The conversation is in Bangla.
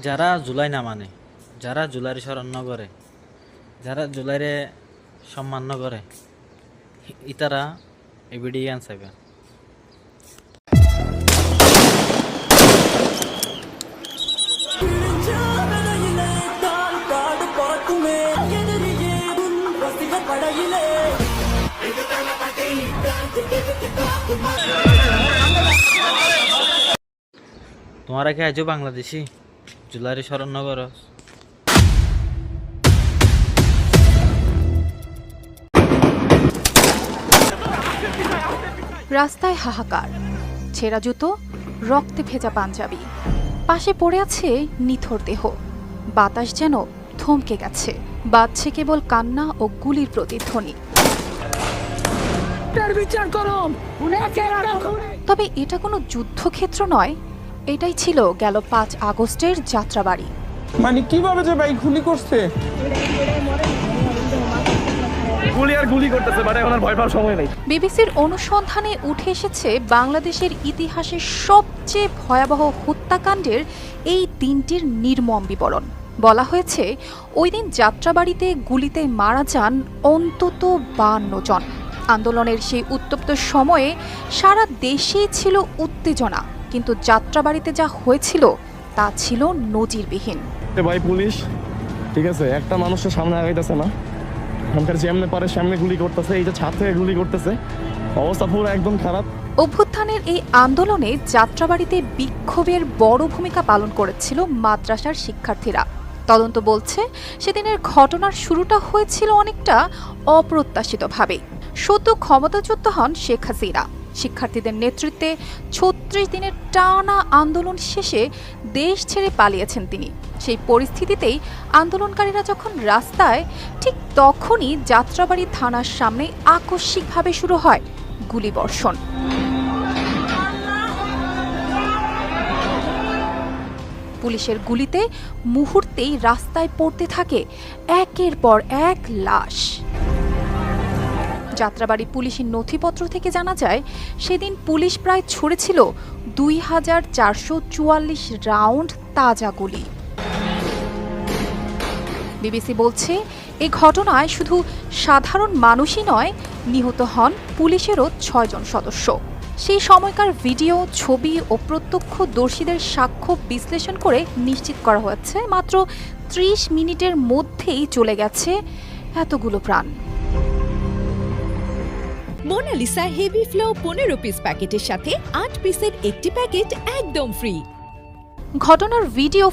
যারা জুলাই না মানে, যারা জুলাইরে স্মরণ ন করে, যারা জুলাইরে সম্মান ন করে, ইতারা এই ভিডিও আনসাইবে। তোমারা কি আজও বাংলাদেশি জুলাইরে স্মরণ ন করো? রাস্তায় হাহাকার, ছেঁড়া জুতো, রক্তে ভেজা পাঞ্জাবি, পাশে পড়ে আছে নিথর দেহ। বাতাস যেন থমকে গেছে, বাজছে কেবল কান্না ও গুলির প্রতিধ্বনি। তবে এটা কোনো যুদ্ধক্ষেত্র নয়, এটাই ছিল গেল 5 আগস্টের যাত্রাবাড়ি। মানে কিভাবে যে ভাই গুলি করছে, বিবিসির অনুসন্ধানে উঠে এসেছে বাংলাদেশের ইতিহাসের সবচেয়ে ভয়াবহ হত্যাকাণ্ডের এই দিনটির নির্মম বিবরণ। বলা হয়েছে ওই দিন যাত্রাবাড়িতে গুলিতে মারা যান অন্তত 52 জন। আন্দোলনের সেই উত্তপ্ত সময়ে সারা দেশেই ছিল উত্তেজনা, কিন্তু যাত্রাবাড়িতে যা হয়েছিল তা ছিল নজিরবিহীন। ভাই পুলিশ ঠিক আছে, একটা মানুষের সামনে আগাইতেছে না, এখানকার যেমনে পারে সামনে গুলি করতেছে, এই যে ছাদ থেকে গুলি করতেছে, অবস্থা পুরো একদম খারাপ। অভ্যুত্থানের এই আন্দোলনে যাত্রাবাড়িতে বিক্ষোভের বড় ভূমিকা পালন করেছিল মাদ্রাসার শিক্ষার্থীরা। তদন্ত বলছে সেদিনের ঘটনার শুরুটা হয়েছিল অনেকটা অপ্রত্যাশিতভাবে। সদ্য ক্ষমতাচ্যুত হন শেখ হাসিনা। শিক্ষার্থীদের নেতৃত্বে 36 দিনের টানা আন্দোলন শেষে দেশ ছেড়ে পালিয়েছেন তিনি। সেই পরিস্থিতিতেই আন্দোলনকারীরা যখন রাস্তায়, ঠিক তখনই যাত্রাবাড়ি থানার সামনে আকস্মিকভাবে শুরু হয় গুলিবর্ষণ। পুলিশের গুলিতে মুহূর্তেই রাস্তায় পড়তে থাকে একের পর এক লাশ। যাত্রাবাড়ি পুলিশের নথিপত্র থেকে জানা যায়, সেদিন পুলিশ প্রায় ছুড়েছিল 2444 রাউন্ড তাজা গুলি। বিবিসি বলছে, এই ঘটনায় শুধু সাধারণ মানুষই নয়, নিহত হন পুলিশেরও 6 জন সদস্য। সেই সময়কার ভিডিও, ছবি ও প্রত্যক্ষদর্শীদের সাক্ষ্য বিশ্লেষণ করে নিশ্চিত করা হয়েছে মাত্র 30 মিনিটের মধ্যেই চলে গেছে এতগুলো প্রাণ। মোনালিসা হেভি ফ্লো 15 পিস প্যাকেটের সাথে 8 পিসের একটি প্যাকেট একদম ফ্রি। ঘটনার ভিডিও